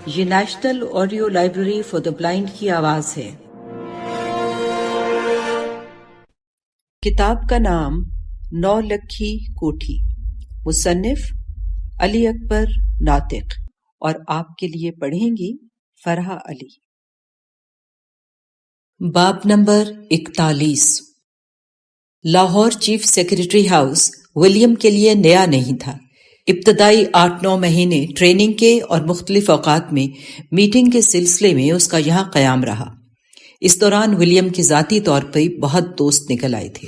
یہ national audio library for the blind کی آواز ہے۔ کتاب کا نام 9 لکھی کوٹھی، مصنف علی اکبر ناطق، اور آپ کے لیے پڑھیں گی فرحہ علی۔ باب number 41۔ Lahore chief secretary house William کے لیے نیا نہیں تھا۔ ابتدائی 8-9 مہینے ٹریننگ کے اور مختلف اوقات میں میٹنگ کے سلسلے میں اس کا یہاں قیام رہا۔ اس دوران ولیم کے ذاتی طور پر بہت دوست نکل آئے تھے۔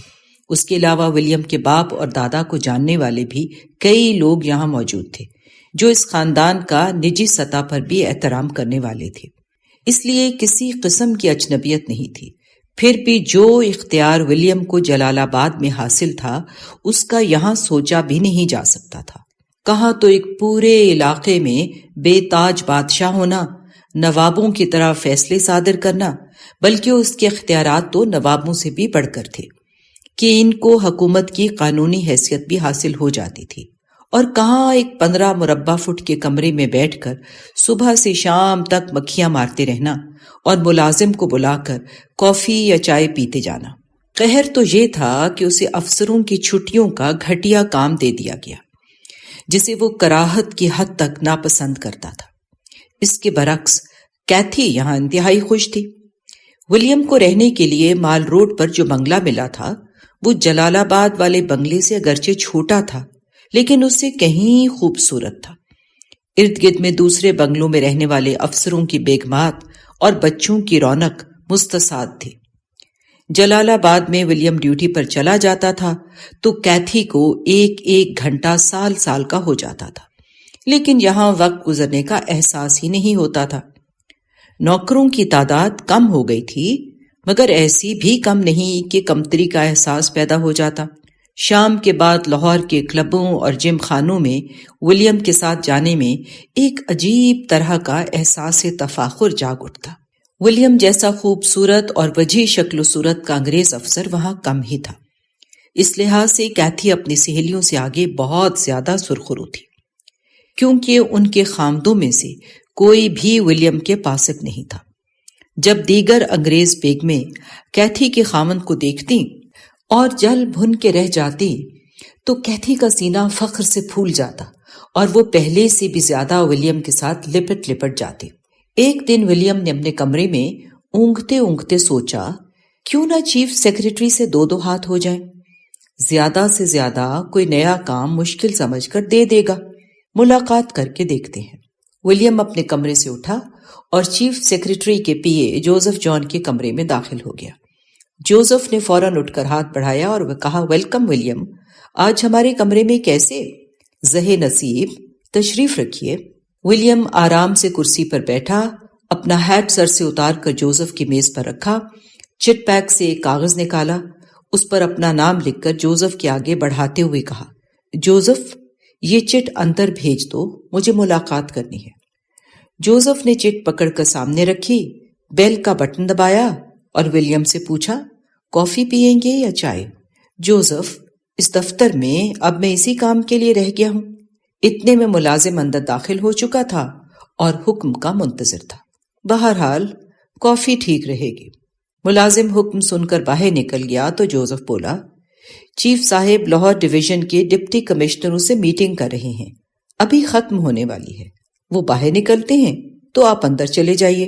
اس کے علاوہ ولیم کے باپ اور دادا کو جاننے والے بھی کئی لوگ یہاں موجود تھے جو اس خاندان کا نجی سطح پر بھی احترام کرنے والے تھے، اس لیے کسی قسم کی اجنبیت نہیں تھی۔ پھر بھی جو اختیار ولیم کو جلال آباد میں حاصل تھا اس کا یہاں سوچا بھی نہیں جا سکتا تھا۔ کہاں تو ایک پورے علاقے میں بے تاج بادشاہ ہونا، نوابوں کی طرح فیصلے صادر کرنا، بلکہ اس کے اختیارات تو نوابوں سے بھی بڑھ کر تھے کہ ان کو حکومت کی قانونی حیثیت بھی حاصل ہو جاتی تھی، اور کہاں ایک 15 مربع فٹ کے کمرے میں بیٹھ کر صبح سے شام تک مکھیاں مارتے رہنا اور ملازم کو بلا کر کافی یا چائے پیتے جانا۔ قہر تو یہ تھا کہ اسے افسروں کی چھٹیوں کا گھٹیا کام دے دیا گیا جسے وہ کراہت کی حد تک ناپسند کرتا تھا۔ اس کے برعکس کیتھی یہاں انتہائی خوش تھی۔ ولیم کو رہنے کے لیے مال روڈ پر جو بنگلہ ملا تھا وہ جلال آباد والے بنگلے سے اگرچہ چھوٹا تھا لیکن اس سے کہیں خوبصورت تھا۔ ارد گرد میں دوسرے بنگلوں میں رہنے والے افسروں کی بیگمات اور بچوں کی رونق مستساغ تھی۔ جلال آباد میں ولیم ڈیوٹی پر چلا جاتا تھا تو کیتھی کو ایک گھنٹہ سال کا ہو جاتا تھا، لیکن یہاں وقت گزرنے کا احساس ہی نہیں ہوتا تھا۔ نوکروں کی تعداد کم ہو گئی تھی مگر ایسی بھی کم نہیں کہ کمتری کا احساس پیدا ہو جاتا۔ شام کے بعد لاہور کے کلبوں اور جم خانوں میں ولیم کے ساتھ جانے میں ایک عجیب طرح کا احساس تفاخر جاگ اٹھتا۔ ولیم جیسا خوبصورت اور وجیح شکل و صورت کا انگریز افسر وہاں کم ہی تھا۔ اس لحاظ سے کیتھی اپنی سہیلیوں سے آگے بہت زیادہ سرخرو تھی، کیونکہ ان کے خامدوں میں سے کوئی بھی ولیم کے پاسب نہیں تھا۔ جب دیگر انگریز بیگمیں کیتھی کے خامند کو دیکھتی اور جل بھن کے رہ جاتی تو کیتھی کا سینہ فخر سے پھول جاتا اور وہ پہلے سے بھی زیادہ ولیم کے ساتھ لپٹ جاتی۔ ایک دن ولیم نے اپنے کمرے میں اونگتے سوچا، کیوں نہ چیف سیکرٹری سے 2 ہاتھ ہو جائیں، زیادہ سے زیادہ کوئی نیا کام مشکل سمجھ کر دے دے گا، ملاقات کر کے دیکھتے ہیں۔ ولیم اپنے کمرے سے اٹھا اور چیف سیکرٹری کے پی اے جوزف جان کے کمرے میں داخل ہو گیا۔ جوزف نے فوراً اٹھ کر ہاتھ بڑھایا اور وہ کہا، ویلکم ولیم، آج ہمارے کمرے میں کیسے؟ زہ نصیب، تشریف رکھیے۔ ولیم آرام سے کرسی پر بیٹھا، اپنا ہیٹ سر سے اتار کر جوزف کی میز پر رکھا، چٹ پیک سے ایک کاغذ نکالا، اس پر اپنا نام لکھ کر جوزف کے آگے بڑھاتے ہوئے کہا، جوزف یہ چٹ اندر بھیج دو، مجھے ملاقات کرنی ہے۔ جوزف نے چٹ پکڑ کر سامنے رکھی، بیل کا بٹن دبایا اور ولیم سے پوچھا، کافی پیئیں گے یا چائے؟ جوزف، اس دفتر میں اب میں اسی کام کے لیے رہ گیا ہوں۔ اتنے میں ملازم اندر داخل ہو چکا تھا اور حکم کا منتظر تھا۔ بہرحال کافی ٹھیک رہے گی۔ ملازم حکم سن کر باہر نکل گیا تو جوزف بولا، چیف صاحب لاہور ڈویژن کے ڈپٹی کمشنروں سے میٹنگ کر رہے ہیں، ابھی ختم ہونے والی ہے، وہ باہر نکلتے ہیں تو آپ اندر چلے جائیے،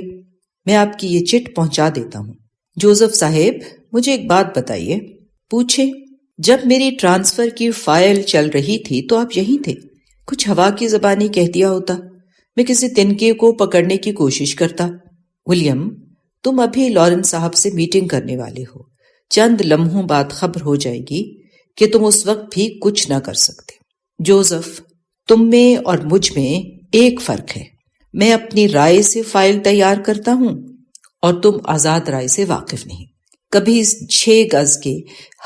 میں آپ کی یہ چٹ پہنچا دیتا ہوں۔ جوزف صاحب مجھے ایک بات بتائیے۔ پوچھیں۔ جب میری ٹرانسفر کی فائل چل رہی تھی تو آپ یہیں تھے، کچھ ہوا کی زبانی کہہ دیا ہوتا، میں کسی تنکے کو پکڑنے کی کوشش کرتا۔ ولیم، تم ابھی لارنس صاحب سے میٹنگ کرنے والے ہو، چند لمحوں بعد خبر ہو جائے گی کہ تم اس وقت بھی کچھ نہ کر سکتے۔ جوزف، تم میں اور مجھ میں ایک فرق ہے، میں اپنی رائے سے فائل تیار کرتا ہوں اور تم آزاد رائے سے واقف نہیں۔ کبھی اس 6 گز کے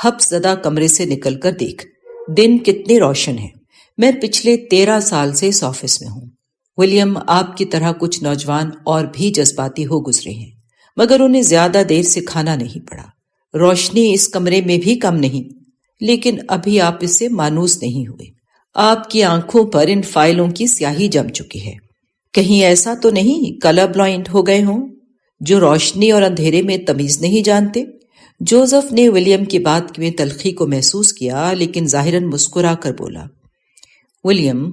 حبس زدہ کمرے سے نکل کر دیکھ، دن کتنے روشن ہیں۔ میں پچھلے 13 سال سے اس آفس میں ہوں۔ ولیم، آپ کی طرح کچھ نوجوان اور بھی جذباتی ہو گزرے ہیں مگر انہیں زیادہ دیر سے کھانا نہیں پڑا۔ روشنی اس کمرے میں بھی کم نہیں، لیکن ابھی آپ اس سے مانوس نہیں ہوئے۔ آپ کی آنکھوں پر ان فائلوں کی سیاہی جم چکی ہے۔ کہیں ایسا تو نہیں کلر بلائنڈ ہو گئے ہوں جو روشنی اور اندھیرے میں تمیز نہیں جانتے؟ جوزف نے ولیم کی بات میں تلخی کو محسوس کیا، لیکن ظاہراً مسکرا کر بولا، ولیم،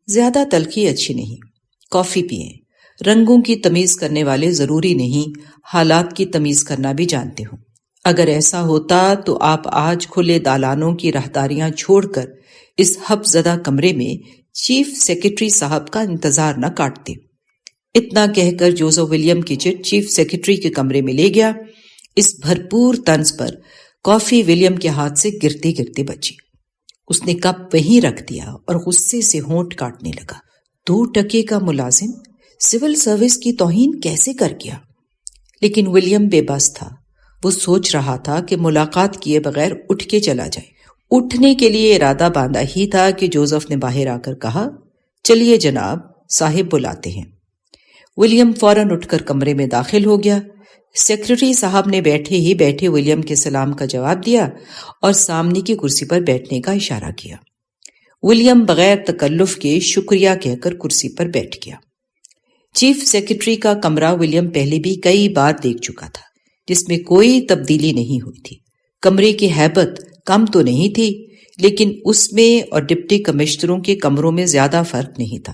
زیادہ تلخی اچھی نہیں، کافی پئیں۔ رنگوں کی تمیز کرنے والے ضروری نہیں حالات کی تمیز کرنا بھی جانتے ہوں۔ اگر ایسا ہوتا تو آپ آج کھلے دالانوں کی راہداریاں چھوڑ کر اس حب زدہ کمرے میں چیف سیکرٹری صاحب کا انتظار نہ کاٹتے۔ اتنا کہہ کر جوزف ولیم کی چٹ چیف سیکرٹری کے کمرے میں لے گیا۔ اس بھرپور طنز پر کافی ولیم کے ہاتھ سے گرتے گرتے بچی۔ اس نے کپ وہیں رکھ دیا اور غصے سے ہونٹ کاٹنے لگا۔ 2 ٹکے کا ملازم سول سروس کی توہین کیسے کر گیا؟ لیکن ولیم بے بس تھا۔ وہ سوچ رہا تھا کہ ملاقات کیے بغیر اٹھ کے چلا جائے۔ اٹھنے کے لیے ارادہ باندھا ہی تھا کہ جوزف نے باہر آ کر کہا، چلیے جناب، صاحب بلاتے ہیں۔ ولیم فوراً اٹھ کر کمرے میں داخل ہو گیا۔ سیکرٹری صاحب نے بیٹھے ہی بیٹھے ولیم کے سلام کا جواب دیا اور سامنے کی کرسی پر بیٹھنے کا اشارہ کیا۔ ولیم بغیر تکلف کے شکریہ کہہ کر کرسی پر بیٹھ گیا۔ چیف سیکرٹری کا کمرہ ولیم پہلے بھی کئی بار دیکھ چکا تھا، جس میں کوئی تبدیلی نہیں ہوئی تھی۔ کمرے کی ہیبت کم تو نہیں تھی، لیکن اس میں اور ڈپٹی کمشنروں کے کمروں میں زیادہ فرق نہیں تھا۔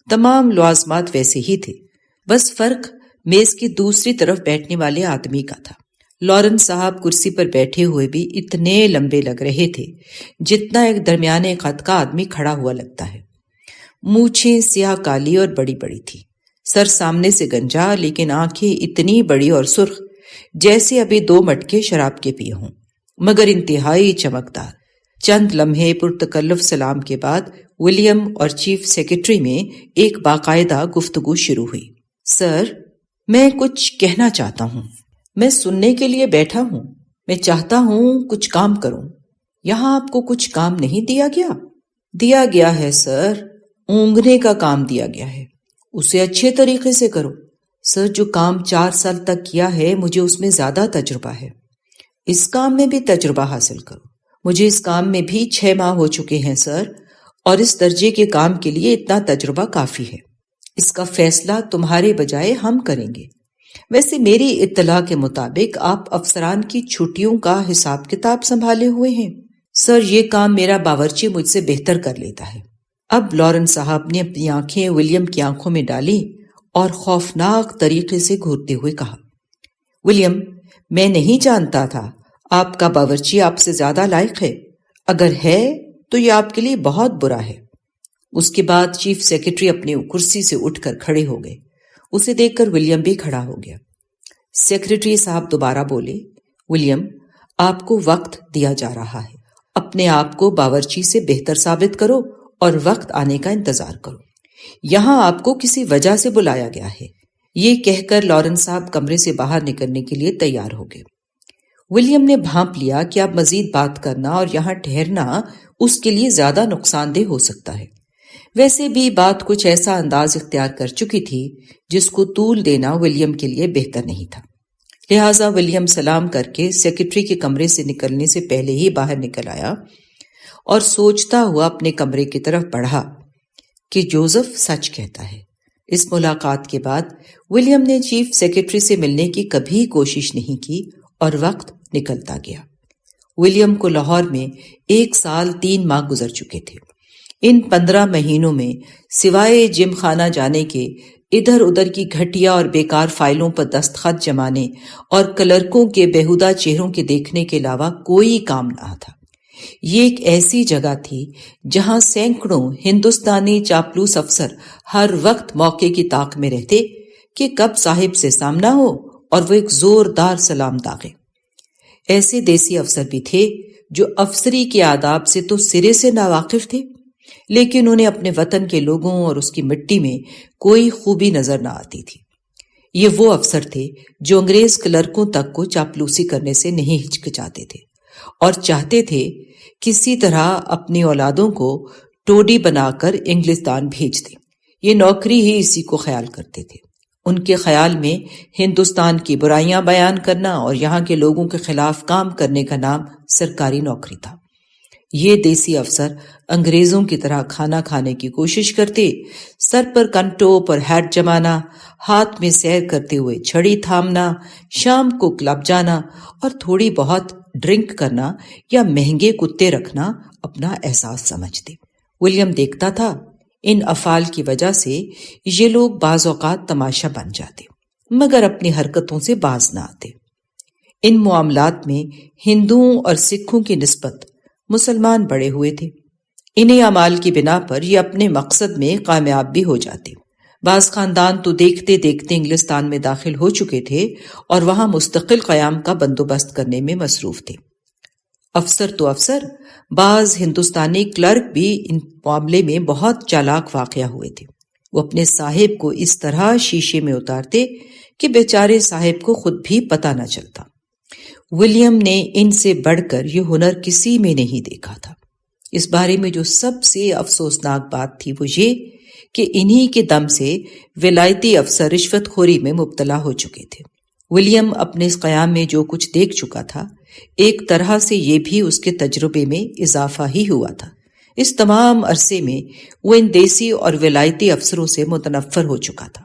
تمام لوازمات ویسے ہی تھے، بس فرق میز کی دوسری طرف بیٹھنے والے آدمی کا تھا۔ لارنس صاحب کرسی پر بیٹھے ہوئے بھی اتنے لمبے لگ رہے تھے جتنا ایک درمیانے قد کا آدمی کھڑا ہوا لگتا ہے۔ مونچھیں سیاہ کالی اور بڑی بڑی تھی، سر سامنے سے گنجا، لیکن آنکھیں اتنی بڑی اور سرخ جیسے ابھی 2 مٹکے شراب کے پیے ہوں، مگر انتہائی چمکدار۔ چند لمحے پرتکلف سلام کے بعد ولیم اور چیف سیکرٹری میں ایک باقاعدہ گفتگو شروع ہوئی۔ سر، میں کچھ کہنا چاہتا ہوں۔ میں سننے کے لیے بیٹھا ہوں۔ میں چاہتا ہوں کچھ کام کروں۔ یہاں آپ کو کچھ کام نہیں دیا گیا؟ دیا گیا ہے سر، اونگنے کا کام دیا گیا ہے۔ اسے اچھے طریقے سے کرو۔ سر، جو کام 4 سال تک کیا ہے مجھے اس میں زیادہ تجربہ ہے۔ اس کام میں بھی تجربہ حاصل کرو۔ مجھے اس کام میں بھی 6 ماہ ہو چکے ہیں سر، اور اس درجے کے کام کے لیے اتنا تجربہ کافی ہے۔ اس کا فیصلہ تمہارے بجائے ہم کریں گے۔ ویسے میری اطلاع کے مطابق آپ افسران کی چھٹیوں کا حساب کتاب سنبھالے ہوئے ہیں۔ سر، یہ کام میرا باورچی مجھ سے بہتر کر لیتا ہے۔ اب لارنس صاحب نے اپنی آنکھیں ولیم کی آنکھوں میں ڈالی اور خوفناک طریقے سے گھورتے ہوئے کہا، ولیم، میں نہیں جانتا تھا آپ کا باورچی آپ سے زیادہ لائق ہے۔ اگر ہے تو یہ آپ کے لیے بہت برا ہے۔ اس کے بعد چیف سیکرٹری اپنی کرسی سے اٹھ کر کھڑے ہو گئے۔ اسے دیکھ کر ولیم بھی کھڑا ہو گیا۔ سیکرٹری صاحب دوبارہ بولے، ولیم، آپ کو وقت دیا جا رہا ہے۔ اپنے آپ کو باورچی سے بہتر ثابت کرو اور وقت آنے کا انتظار کرو۔ یہاں آپ کو کسی وجہ سے بلایا گیا ہے۔ یہ کہہ کر لارنس صاحب کمرے سے باہر نکلنے کے لیے تیار ہو گئے۔ ولیم نے بھانپ لیا کہ اب مزید بات کرنا اور یہاں ٹھہرنا اس کے لیے زیادہ نقصان دہ ہو سکتا ہے۔ ویسے بھی بات کچھ ایسا انداز اختیار کر چکی تھی جس کو طول دینا ولیم کے لیے بہتر نہیں تھا۔ لہٰذا ولیم سلام کر کے سیکرٹری کے کمرے سے نکلنے سے پہلے ہی باہر نکل آیا اور سوچتا ہوا اپنے کمرے کی طرف بڑھا کہ جوزف سچ کہتا ہے۔ اس ملاقات کے بعد ولیم نے چیف سیکرٹری سے ملنے کی کبھی کوشش نہیں کی اور وقت نکلتا گیا۔ ولیم کو لاہور میں 1 سال 3 ماہ گزر چکے تھے۔ ان 15 مہینوں میں سوائے جم خانہ جانے کے ادھر ادھر کی گھٹیا اور بیکار فائلوں پر دستخط جمانے اور کلرکوں کے بیہودہ چہروں کے دیکھنے کے علاوہ کوئی کام نہ تھا۔ یہ ایک ایسی جگہ تھی جہاں سینکڑوں ہندوستانی چاپلوس افسر ہر وقت موقع کی طاق میں رہتے کہ کب صاحب سے سامنا ہو اور وہ ایک زوردار سلام داغے۔ ایسے دیسی افسر بھی تھے جو افسری کے آداب سے تو سرے سے ناواقف تھے، لیکن انہیں اپنے وطن کے لوگوں اور اس کی مٹی میں کوئی خوبی نظر نہ آتی تھی۔ یہ وہ افسر تھے جو انگریز کلرکوں تک کو چاپلوسی کرنے سے نہیں ہچکچاتے تھے اور چاہتے تھے کسی طرح اپنی اولادوں کو ٹوڈی بنا کر انگلستان بھیج دیں۔ یہ نوکری ہی اسی کو خیال کرتے تھے۔ ان کے خیال میں ہندوستان کی برائیاں بیان کرنا اور یہاں کے لوگوں کے خلاف کام کرنے کا نام سرکاری نوکری تھا۔ یہ دیسی افسر انگریزوں کی طرح کھانا کھانے کی کوشش کرتے، سر پر کنٹوپ اور ہیٹ جمانا، ہاتھ میں سیر کرتے ہوئے چھڑی تھامنا، شام کو کلب جانا اور تھوڑی بہت ڈرنک کرنا یا مہنگے کتے رکھنا اپنا احساس سمجھتے۔ ولیم دیکھتا تھا ان افعال کی وجہ سے یہ لوگ بعض اوقات تماشا بن جاتے مگر اپنی حرکتوں سے باز نہ آتے۔ ان معاملات میں ہندوؤں اور سکھوں کی نسبت مسلمان بڑے ہوئے تھے۔ انہیں اعمال کی بنا پر یہ اپنے مقصد میں کامیاب بھی ہو جاتے۔ بعض خاندان تو دیکھتے دیکھتے انگلستان میں داخل ہو چکے تھے اور وہاں مستقل قیام کا بندوبست کرنے میں مصروف تھے۔ افسر تو افسر، بعض ہندوستانی کلرک بھی ان معاملے میں بہت چالاک واقع ہوئے تھے۔ وہ اپنے صاحب کو اس طرح شیشے میں اتارتے کہ بیچارے صاحب کو خود بھی پتہ نہ چلتا۔ ولیم نے ان سے بڑھ کر یہ ہنر کسی میں نہیں دیکھا تھا۔ اس بارے میں جو سب سے افسوسناک بات تھی وہ یہ کہ انہی کے دم سے ولایتی افسر رشوت خوری میں مبتلا ہو چکے تھے۔ ولیم اپنے اس قیام میں جو کچھ دیکھ چکا تھا، ایک طرح سے یہ بھی اس کے تجربے میں اضافہ ہی ہوا تھا۔ اس تمام عرصے میں وہ ان دیسی اور ولایتی افسروں سے متنفر ہو چکا تھا۔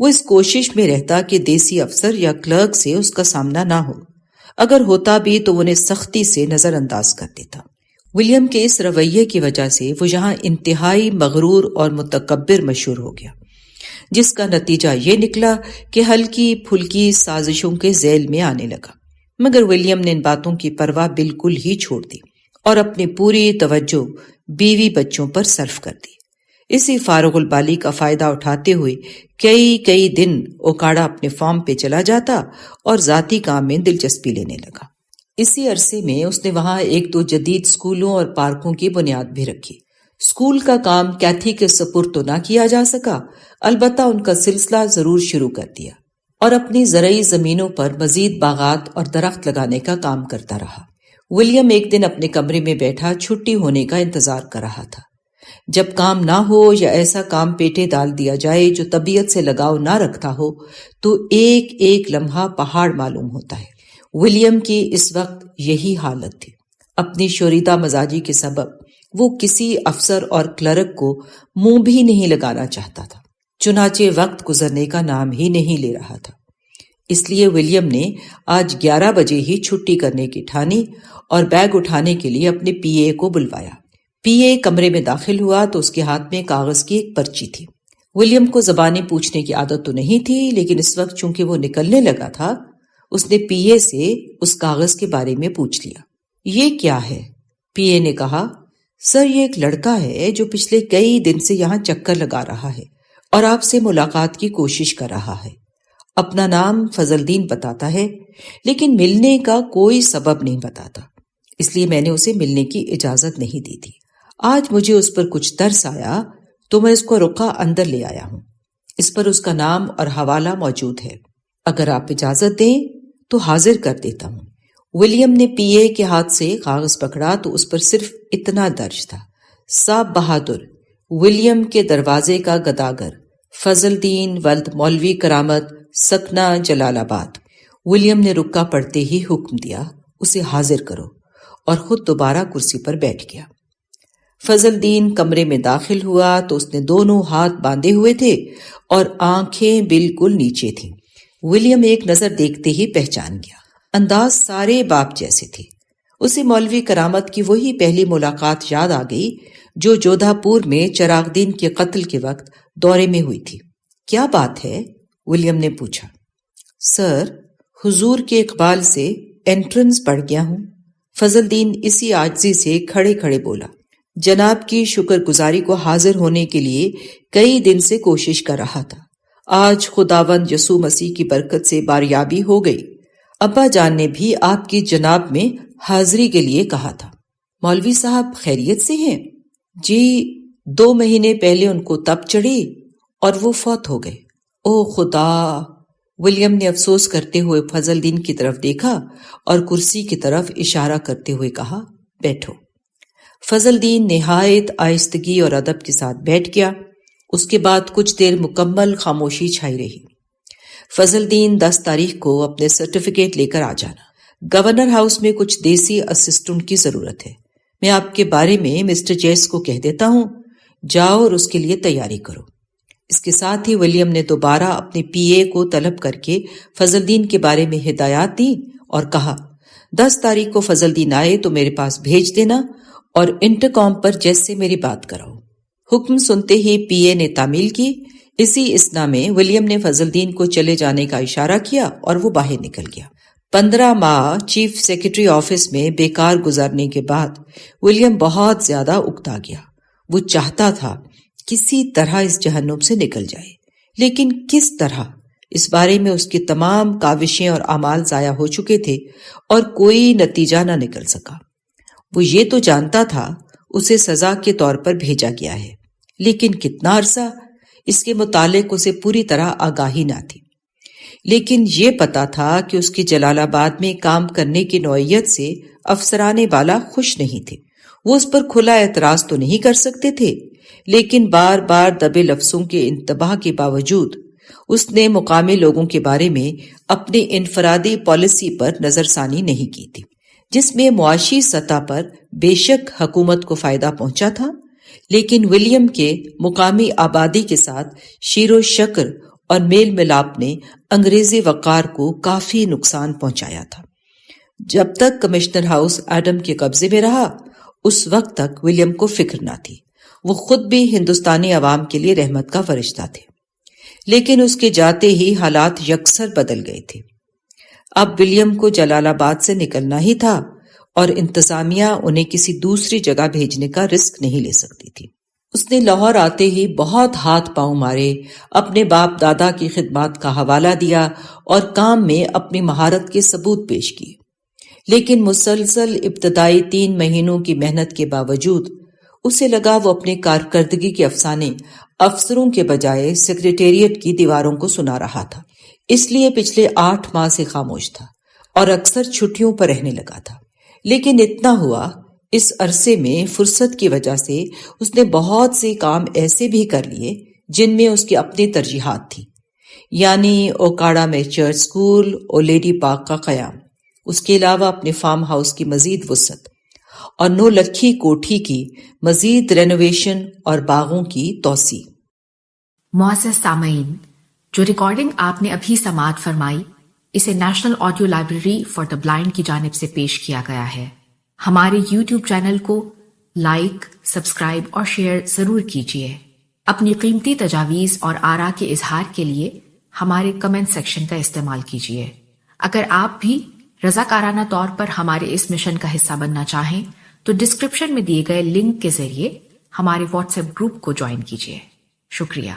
وہ اس کوشش میں رہتا کہ دیسی افسر یا کلرک سے اس کا سامنا نہ ہو، اگر ہوتا بھی تو انہیں سختی سے نظر انداز کر دیتا۔ ولیم کے اس رویے کی وجہ سے وہ یہاں انتہائی مغرور اور متکبر مشہور ہو گیا، جس کا نتیجہ یہ نکلا کہ ہلکی پھلکی سازشوں کے ذیل میں آنے لگا۔ مگر ولیم نے ان باتوں کی پرواہ بالکل ہی چھوڑ دی اور اپنی پوری توجہ بیوی بچوں پر صرف کر دی۔ اسی فارغ البالی کا فائدہ اٹھاتے ہوئے کئی دن اوکاڑا اپنے فارم پہ چلا جاتا اور ذاتی کام میں دلچسپی لینے لگا۔ اسی عرصے میں اس نے وہاں ایک دو جدید سکولوں اور پارکوں کی بنیاد بھی رکھی۔ سکول کا کام کیتھی کے سپرد تو نہ کیا جا سکا، البتہ ان کا سلسلہ ضرور شروع کر دیا اور اپنی زرعی زمینوں پر مزید باغات اور درخت لگانے کا کام کرتا رہا۔ ولیم ایک دن اپنے کمرے میں بیٹھا چھٹی ہونے کا انتظار کر رہا تھا۔ جب کام نہ ہو یا ایسا کام پیٹے ڈال دیا جائے جو طبیعت سے لگاؤ نہ رکھتا ہو تو ایک ایک لمحہ پہاڑ معلوم ہوتا ہے۔ ولیم کی اس وقت یہی حالت تھی۔ اپنی شوریدہ مزاجی کے سبب وہ کسی افسر اور کلرک کو منہ بھی نہیں لگانا چاہتا تھا، چنانچہ وقت گزرنے کا نام ہی نہیں لے رہا تھا۔ اس لیے ولیم نے آج 11 بجے ہی چھٹی کرنے کی ٹھانی اور بیگ اٹھانے کے لیے اپنے پی اے کو بلوایا۔ پی اے کمرے میں داخل ہوا تو اس کے ہاتھ میں کاغذ کی ایک پرچی تھی۔ ولیم کو زبانی پوچھنے کی عادت تو نہیں تھی، لیکن اس وقت چونکہ وہ نکلنے لگا تھا، اس نے پی اے سے اس کاغذ کے بارے میں پوچھ لیا۔ یہ کیا ہے؟ پی اے نے کہا، سر یہ ایک لڑکا ہے جو پچھلے کئی دن سے یہاں چکر لگا رہا ہے اور آپ سے ملاقات کی کوشش کر رہا ہے۔ اپنا نام فضل الدین بتاتا ہے، لیکن ملنے کا کوئی سبب نہیں بتاتا، اس لیے میں نے اسے ملنے کی اجازت نہیں دی تھی۔ آج مجھے اس پر کچھ ترس آیا تو میں اس کو رکا اندر لے آیا ہوں۔ اس پر اس کا نام اور حوالہ موجود ہے، اگر آپ اجازت دیں تو حاضر کر دیتا ہوں۔ ولیم نے پی اے کے ہاتھ سے کاغذ پکڑا تو اس پر صرف اتنا درج تھا، صاحب بہادر ولیم کے دروازے کا گداگر فضل الدین ولد مولوی کرامت سکنہ جلال آباد۔ ولیم نے رکا پڑھتے ہی حکم دیا، اسے حاضر کرو، اور خود دوبارہ کرسی پر بیٹھ گیا۔ فضل الدین کمرے میں داخل ہوا تو اس نے دونوں ہاتھ باندھے ہوئے تھے اور آنکھیں بالکل نیچے تھیں۔ ولیم ایک نظر دیکھتے ہی پہچان گیا، انداز سارے باپ جیسے تھے۔ اسے مولوی کرامت کی وہی پہلی ملاقات یاد آ گئی جو جودھا پور میں چراغ دین کے قتل کے وقت دورے میں ہوئی تھی۔ کیا بات ہے؟ ولیم نے پوچھا۔ سر، حضور کے اقبال سے انٹرنس پڑھ گیا ہوں۔ فضل الدین اسی عاجزی سے کھڑے کھڑے بولا۔ جناب کی شکر گزاری کو حاضر ہونے کے لیے کئی دن سے کوشش کر رہا تھا، آج خداوند یسوع مسیح کی برکت سے باریابی ہو گئی۔ ابا جان نے بھی آپ کی جناب میں حاضری کے لیے کہا تھا۔ مولوی صاحب خیریت سے ہیں؟ جی، 2 مہینے پہلے ان کو تپ چڑھی اور وہ فوت ہو گئے۔ او خدا! ولیم نے افسوس کرتے ہوئے فضل الدین کی طرف دیکھا اور کرسی کی طرف اشارہ کرتے ہوئے کہا، بیٹھو۔ فضل الدین نہایت آہستگی اور ادب کے ساتھ بیٹھ گیا۔ اس کے بعد کچھ دیر مکمل خاموشی چھائی رہی۔ فضل الدین 10 تاریخ کو اپنے سرٹیفکیٹ لے کر آ جانا، گورنر ہاؤس میں کچھ دیسی اسسٹنٹ کی ضرورت ہے۔ میں آپ کے بارے میں مسٹر جیس کو کہہ دیتا ہوں، جاؤ اور اس کے لیے تیاری کرو۔ اس کے ساتھ ہی ولیم نے دوبارہ اپنے پی اے کو طلب کر کے فضل الدین کے بارے میں ہدایات دی اور کہا 10 تاریخ کو فضل الدین آئے تو میرے پاس بھیج دینا اور انٹرکام پر جیس سے میری بات کراؤ۔ حکم سنتے ہی پی اے نے تعمیل کی۔ اسی اثنا میں ولیم نے فضل الدین کو چلے جانے کا اشارہ کیا اور وہ باہر نکل گیا۔ 15 ماہ چیف سیکرٹری آفس میں بیکار گزارنے کے بعد ولیم بہت زیادہ اکتا گیا۔ وہ چاہتا تھا کسی طرح اس جہنم سے نکل جائے، لیکن کس طرح؟ اس بارے میں اس کی تمام کاوشیں اور اعمال ضائع ہو چکے تھے اور کوئی نتیجہ نہ نکل سکا۔ وہ یہ تو جانتا تھا اسے سزا کے طور پر بھیجا گیا ہے، لیکن کتنا عرصہ؟ اس کے متعلق اسے پوری طرح آگاہی نہ تھی، لیکن یہ پتا تھا کہ اس کی جلال آباد میں کام کرنے کی نوعیت سے افسران بالا خوش نہیں تھے۔ وہ اس پر کھلا اعتراض تو نہیں کر سکتے تھے، لیکن بار بار دبے لفظوں کے انتباہ کے باوجود اس نے مقامی لوگوں کے بارے میں اپنی انفرادی پالیسی پر نظر ثانی نہیں کی تھی، جس میں معاشی سطح پر بے شک حکومت کو فائدہ پہنچا تھا، لیکن ولیم کے مقامی آبادی کے ساتھ شیر و شکر اور میل ملاپ نے انگریزی وقار کو کافی نقصان پہنچایا تھا۔ جب تک کمشنر ہاؤس ایڈم کے قبضے میں رہا، اس وقت تک ولیم کو فکر نہ تھی۔ وہ خود بھی ہندوستانی عوام کے لیے رحمت کا فرشتہ تھے، لیکن اس کے جاتے ہی حالات یکسر بدل گئے تھے۔ اب ولیم کو جلال آباد سے نکلنا ہی تھا اور انتظامیہ انہیں کسی دوسری جگہ بھیجنے کا رسک نہیں لے سکتی تھی۔ اس نے لاہور آتے ہی بہت ہاتھ پاؤں مارے، اپنے باپ دادا کی خدمات کا حوالہ دیا اور کام میں اپنی مہارت کے ثبوت پیش کیے، لیکن مسلسل ابتدائی 3 مہینوں کی محنت کے باوجود اسے لگا وہ اپنے کارکردگی کے افسانے افسروں کے بجائے سیکریٹریٹ کی دیواروں کو سنا رہا تھا۔ اس لیے پچھلے 8 ماہ سے خاموش تھا اور اکثر چھٹیوں پر رہنے لگا تھا۔ لیکن اتنا ہوا، اس عرصے میں فرصت کی وجہ سے اس نے بہت سے کام ایسے بھی کر لیے جن میں اس کی اپنی ترجیحات تھی، یعنی اوکاڑا میں چرچ اسکول اور لیڈی پارک کا قیام، اس کے علاوہ اپنے فارم ہاؤس کی مزید وسعت اور 9 لکھی کوٹھی کی مزید رینوویشن اور باغوں کی توسیع۔ معزز سامعین، جو ریکارڈنگ آپ نے ابھی سماعت فرمائی، اسے national audio library for the blind کی جانب سے پیش کیا گیا ہے۔ ہمارے یوٹیوب چینل کو لائک، سبسکرائب اور شیئر ضرور کیجیے۔ اپنی قیمتی تجاویز اور آراء کے اظہار کے لیے ہمارے کمنٹ سیکشن کا استعمال کیجیے۔ اگر آپ بھی رضاکارانہ طور پر ہمارے اس مشن کا حصہ بننا چاہیں تو ڈسکرپشن میں دیے گئے لنک کے ذریعے ہمارے واٹس ایپ گروپ کو جوائن کیجیے۔ شکریہ۔